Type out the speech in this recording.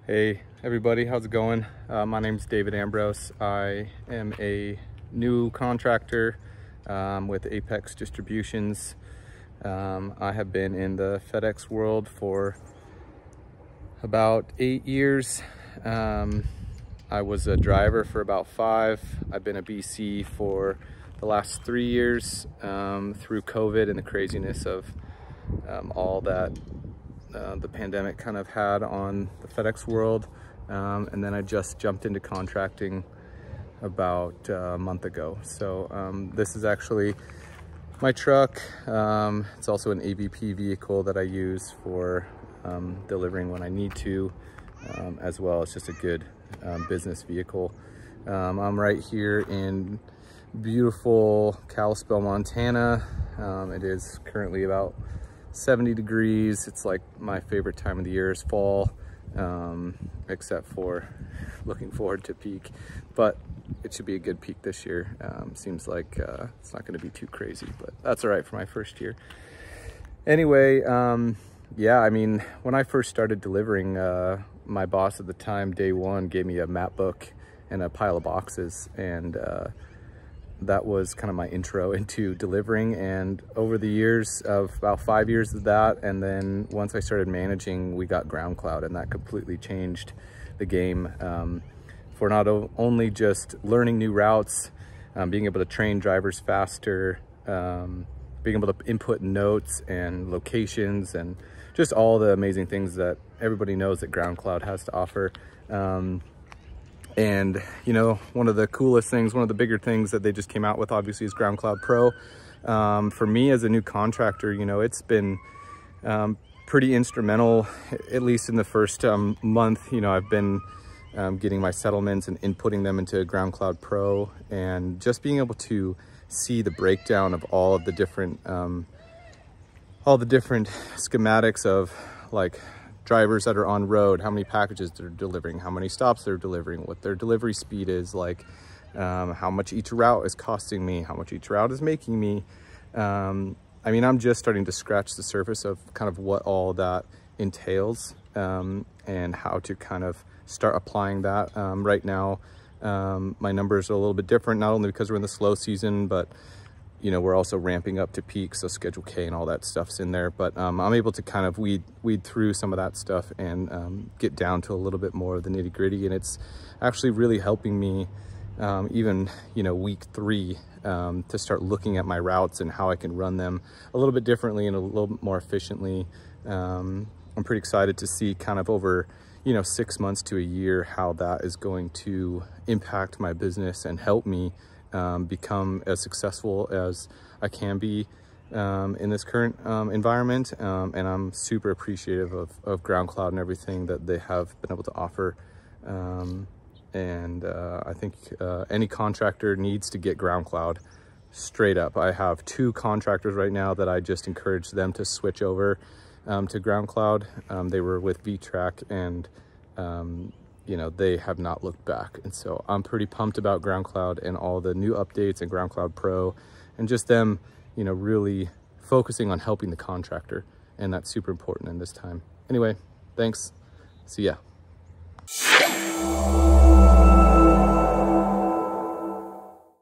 Hey everybody, how's it going? My name's David Ambrose. I am a new contractor with Apex Distributions. I have been in the FedEx world for about 8 years. I was a driver for about 5. I've been a BC for the last 3 years through COVID and the craziness of all that the pandemic kind of had on the FedEx world. And then I just jumped into contracting about a month ago. So this is actually my truck. It's also an ABP vehicle that I use for delivering when I need to, as well. It's just a good business vehicle. I'm right here in beautiful Kalispell, Montana. It is currently about 70 degrees. It's like my favorite time of the year is fall, except for looking forward to peak, but it should be a good peak this year. Seems like it's not going to be too crazy, but that's all right for my first year. Anyway, yeah, I mean, when I first started delivering, my boss at the time, day one, gave me a map book and a pile of boxes, and that was kind of my intro into delivering. And over the years of about 5 years of that, and then once I started managing, we got GroundCloud, and that completely changed the game for not only just learning new routes, being able to train drivers faster, being able to input notes and locations, and just all the amazing things that everybody knows that GroundCloud has to offer. And, you know, one of the coolest things, one of the bigger things that they just came out with, obviously, is GroundCloud Pro. For me as a new contractor, you know, it's been pretty instrumental, at least in the first month. You know, I've been getting my settlements and inputting them into GroundCloud Pro, and just being able to see the breakdown of all the different schematics of, like, drivers that are on road, how many packages they're delivering, how many stops they're delivering, what their delivery speed is, like how much each route is costing me, how much each route is making me. I mean, I'm just starting to scratch the surface of kind of what all that entails, and how to kind of start applying that. Right now, my numbers are a little bit different, not only because we're in the slow season, but you know, we're also ramping up to peak, so Schedule K and all that stuff's in there. But I'm able to kind of weed through some of that stuff and get down to a little bit more of the nitty gritty. And it's actually really helping me, even, you know, week 3, to start looking at my routes and how I can run them a little bit differently and a little bit more efficiently. I'm pretty excited to see kind of over, you know, 6 months to a year, how that is going to impact my business and help me become as successful as I can be in this current environment. And I'm super appreciative of GroundCloud and everything that they have been able to offer. And I think any contractor needs to get GroundCloud straight up. I have 2 contractors right now that I just encourage them to switch over to GroundCloud. They were with VTrack, and you know, they have not looked back. And so I'm pretty pumped about GroundCloud and all the new updates and GroundCloud Pro, and just them, you know, really focusing on helping the contractor. And that's super important in this time. Anyway, thanks. See ya.